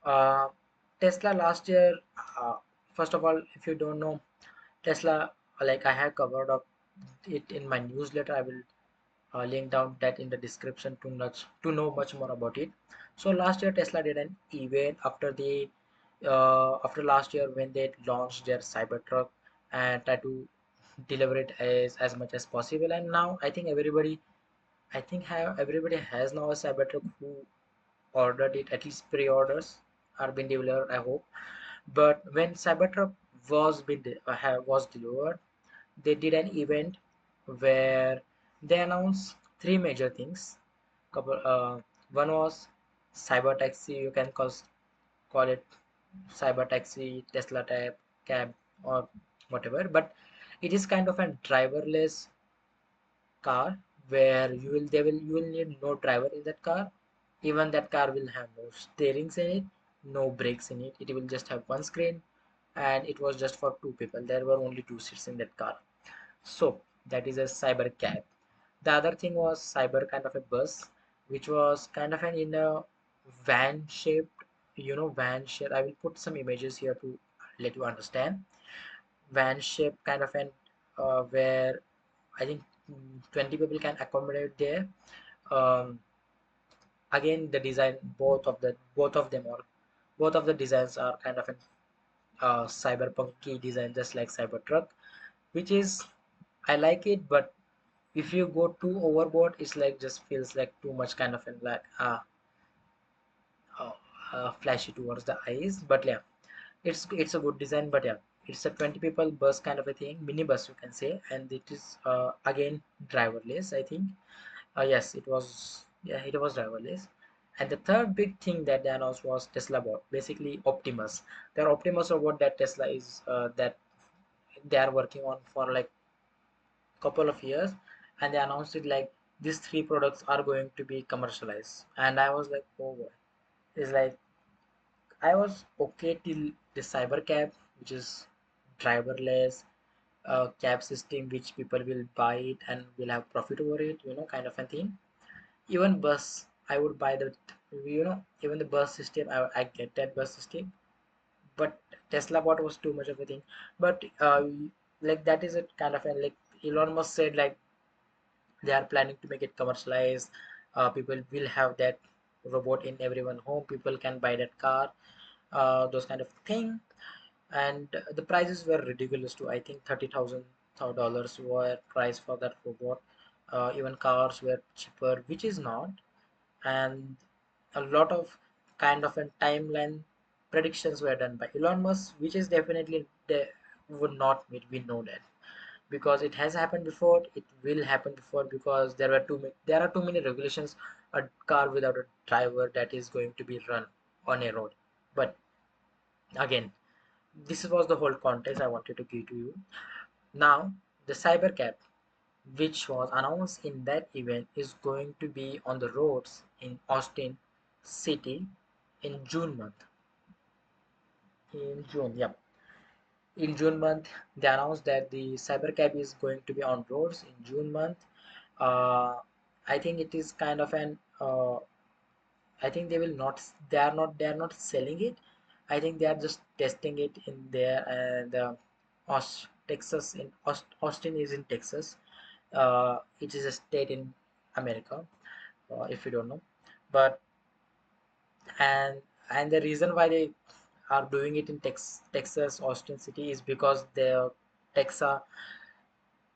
Uh, Tesla last year, uh, first of all, if you don't know, Tesla, like I have covered up it in my newsletter. I will link down that in the description to know much more about it. So last year Tesla did an event after last year when they launched their Cybertruck and tried to deliver it as much as possible. And now I think have everybody has now a Cybertruck who ordered it, at least pre-orders are being delivered, I hope. But when Cybertruck was delivered, they did an event where they announced three major things. Couple, one was cyber taxi. You can call it cyber taxi, Tesla type cab, or whatever. But it is kind of a driverless car where you will need no driver in that car. Even that car will have no steerings in it, no brakes in it. It will just have one screen, and it was just for two people. There were only two seats in that car. So that is a cyber cab. The other thing was cyber kind of a bus, which was kind of an in a van shaped, van shape. I will put some images here to let you understand. Van shape kind of an where I think 20 people can accommodate there. Um, Again, the design, both of the designs are kind of an cyberpunky design, just like Cybertruck, which is I like it, but if you go too overboard, it's like just feels like too much kind of like uh, flashy towards the eyes. But yeah, it's a good design. But yeah, it's a 20 people bus kind of a thing, mini bus you can say, and it is again driverless. I think yes, it was, yeah, it was driverless. And the third big thing that they announced was Tesla bot, basically Optimus. Their Optimus robot that Tesla is that they are working on for like couple of years, and they announced it like these three products are going to be commercialized. And I was like, oh boy. It's like I was okay till the Cybercab, which is driverless cab system, which people will buy it and will have profit over it, kind of a thing. Even bus, I would buy the, even the bus system, I get that bus system. But Tesla bot was too much of a thing. But like that is a kind of a like Elon Musk said, like they are planning to make it commercialized. People will have that robot in everyone home. People can buy that car, those kind of thing. And the prices were ridiculous too. I think $30,000 were price for that robot. Even cars were cheaper, which is not. And a lot of kind of a timeline predictions were done by Elon Musk, which is definitely they would not meet. We know that because it has happened before, it will happen before, because there are too many regulations. A car without a driver that is going to be run on a road. But again, this was the whole context I wanted to give to you. Now the Cybercab, which was announced in that event, is going to be on the roads in Austin City in June month. In June, yeah. In June month, they announced that the Cybercab is going to be on roads in June month. Uh, I think it is kind of an. I think they will not. They are not selling it. I think they are just testing it in there. And Texas in Austin is in Texas. It is a state in America. If you don't know, but and the reason why they are doing it in Texas, Austin City, is because the Texas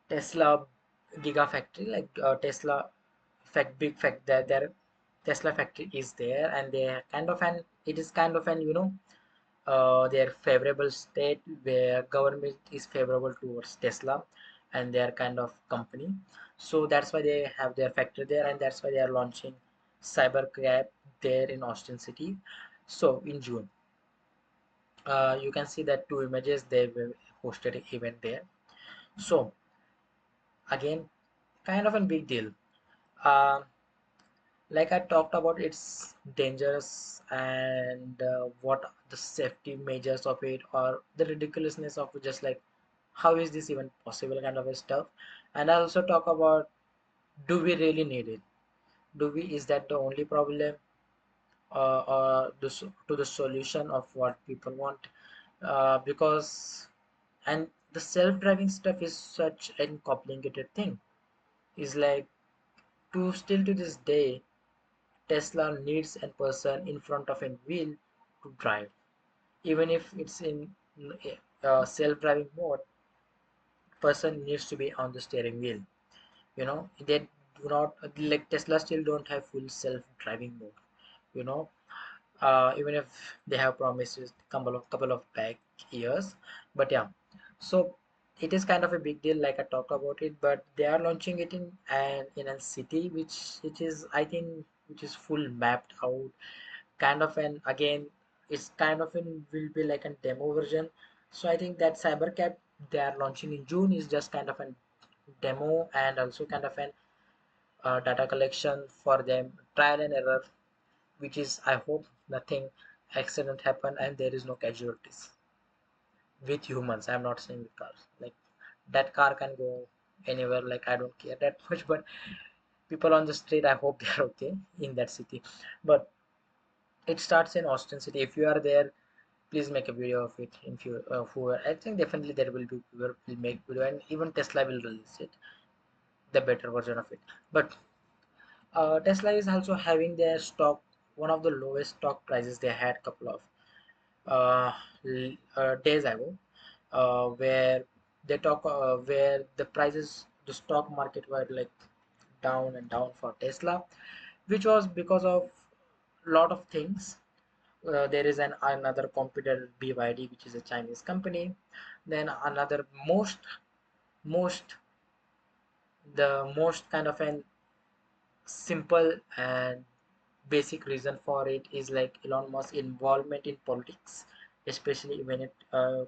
Tesla Gigafactory, like big fact that their Tesla factory is there, and they kind of an it is kind of an their favorable state where government is favorable towards Tesla and their kind of company. So that's why they have their factory there, and that's why they are launching Cybercab there in Austin City. So in June, you can see that two images they were hosted an event there. So again, kind of a big deal. Um, like I talked about, it's dangerous, and what the safety measures of it, or the ridiculousness of it, just like how is this even possible kind of a stuff. And I also talk about, do we really need it? Do we Is that the only problem? to the solution of what people want, because and the self-driving stuff is such a complicated thing. Is like to still to this day, Tesla needs a person in front of a wheel to drive. Even if it's in self-driving mode, person needs to be on the steering wheel. They do not, like Tesla still don't have full self-driving mode. You know, even if they have promises couple of back years, but yeah. So it is kind of a big deal, like I talked about it, but they are launching it in a city which is, I think, which is full mapped out, kind of an, again, it's kind of in will be like a demo version. So I think that Cybercab they are launching in June is just kind of a demo, and also kind of an data collection for them, trial and error, which is, I hope nothing accident happen and there is no casualties with humans. I'm not saying with cars. Like that car can go anywhere. Like I don't care that much, but people on the street, I hope they're okay in that city. But it starts in Austin City. If you are there, please make a video of it. In few, who I think definitely there will be people will make video, and even Tesla will release it, the better version of it. But Tesla is also having their stock, one of the lowest stock prices they had couple of uh, days ago, where they talk where the prices, the stock market were like down and down for Tesla, which was because of lot of things. There is another competitor BYD, which is a Chinese company. Then another most the most kind of an simple and basic reason for it is like Elon Musk's involvement in politics, especially when it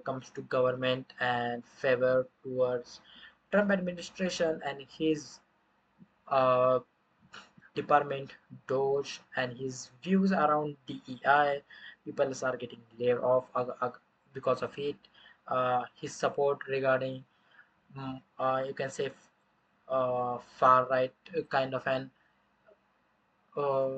comes to government and favor towards Trump administration and his uh, department, Doge, and his views around DEI. People are getting laid off because of it. His support regarding, you can say, far right kind of an uh,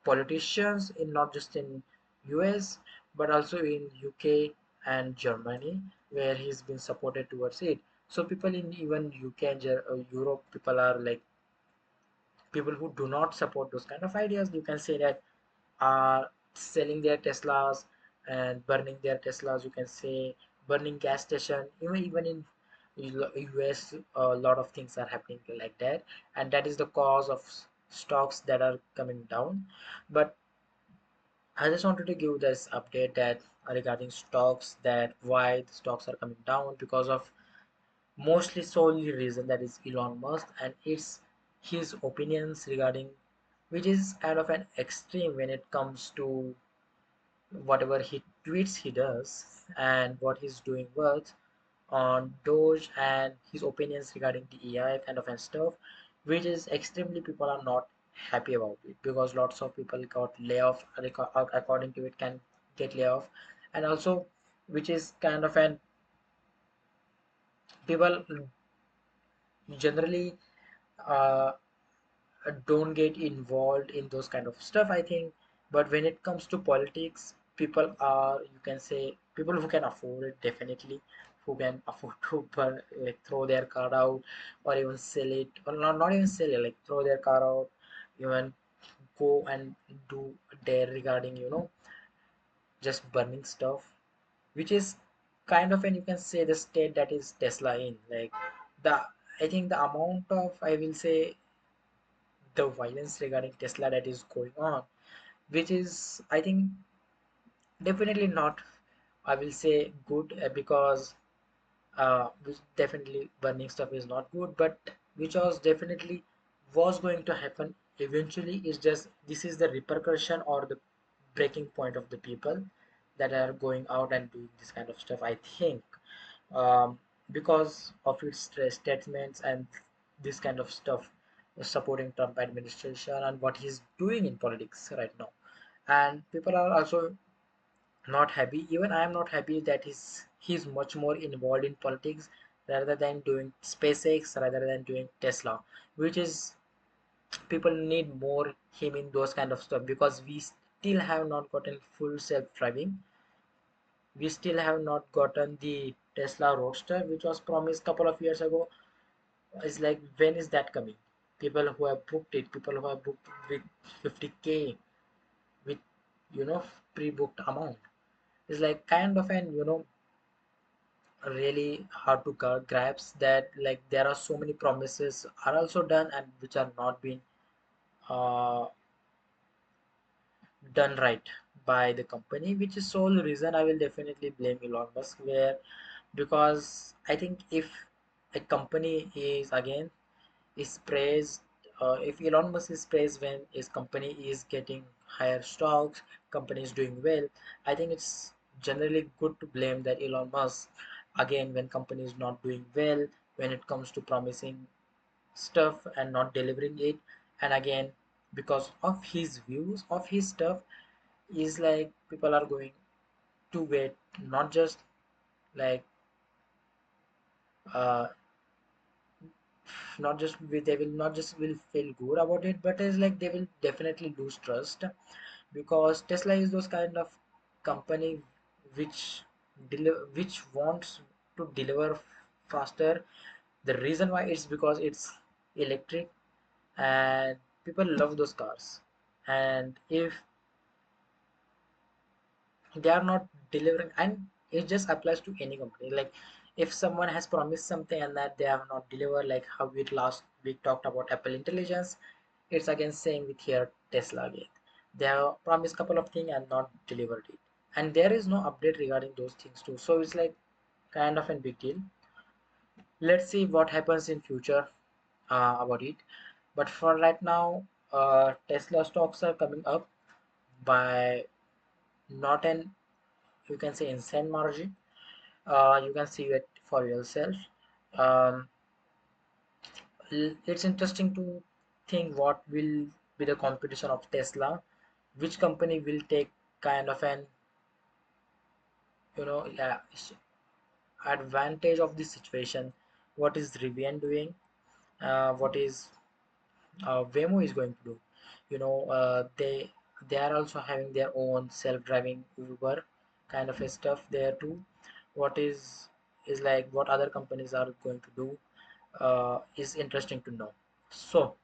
politicians in not just in US but also in UK and Germany, where he's been supported towards it. So people in even UK and Europe, people are like people who do not support those kind of ideas. You can say that are selling their Teslas and burning their Teslas. You can say burning gas station. Even in US, a lot of things are happening like that, and that is the cause of stocks that are coming down. But I just wanted to give this update that regarding stocks, that why the stocks are coming down because of mostly solely reason that is Elon Musk and it's his opinions regarding, which is kind of an extreme when it comes to whatever he tweets he does and what he's doing works on Doge and his opinions regarding the AI kind of and stuff, which is extremely people are not happy about it because lots of people got layoff according to it can get layoff, and also which is kind of an people generally uh, don't get involved in those kind of stuff, I think. But when it comes to politics, people are, you can say, people who can afford it, definitely, who can afford to like throw their car out or even sell it, or not even sell it, like throw their car out, even go and do dare regarding, just burning stuff, which is kind of, and you can say the state that is Tesla in, like the, I think the amount of, I will say, the violence regarding Tesla that is going on, which is, I think, definitely not, I will say, good, because which definitely burning stuff is not good, but which was definitely was going to happen eventually. Is just this is the repercussion or the breaking point of the people that are going out and doing this kind of stuff, I think, um, because of its statements and this kind of stuff, supporting Trump administration and what he's doing in politics right now. And people are also not happy. Even I am not happy that he's much more involved in politics rather than doing SpaceX, rather than doing Tesla, which is people need more him in those kind of stuff because we still have not gotten full self-driving. We still have not gotten the Tesla Roadster, which was promised couple of years ago. It's like, when is that coming? People who have booked it, people who have booked with 50K, with, pre-booked amount. It's like kind of an, really hard to grasp that, like, there are so many promises are also done and which are not being uh, done right by the company, which is sole reason I will definitely blame Elon Musk, where, because I think if a company is again is praised, if Elon Musk is praised when his company is getting higher stocks, company is doing well, I think it's generally good to blame that Elon Musk again when company is not doing well, when it comes to promising stuff and not delivering it, and again because of his views of his stuff, is like people are going to wait, not just like uh not just they will not just will feel good about it, but it's like they will definitely lose trust, because Tesla is those kind of company which which wants to deliver faster. The reason why it's because it's electric, and people love those cars. And if they are not delivering, and it just applies to any company, like if someone has promised something and that they have not delivered, like how we last week talked about Apple Intelligence, it's again saying with here Tesla again, they have promised couple of things and not delivered it, and there is no update regarding those things too, so it's like kind of a big deal. Let's see what happens in future about it, but for right now, Tesla stocks are coming up by not an, you can say, insane margin. You can see it for yourself. um, it's interesting to think what will be the competition of Tesla, which company will take kind of an, yeah, advantage of this situation. What is Rivian doing? What is Waymo is going to do? They are also having their own self-driving Uber kind of a stuff there too. What is like what other companies are going to do is interesting to know. So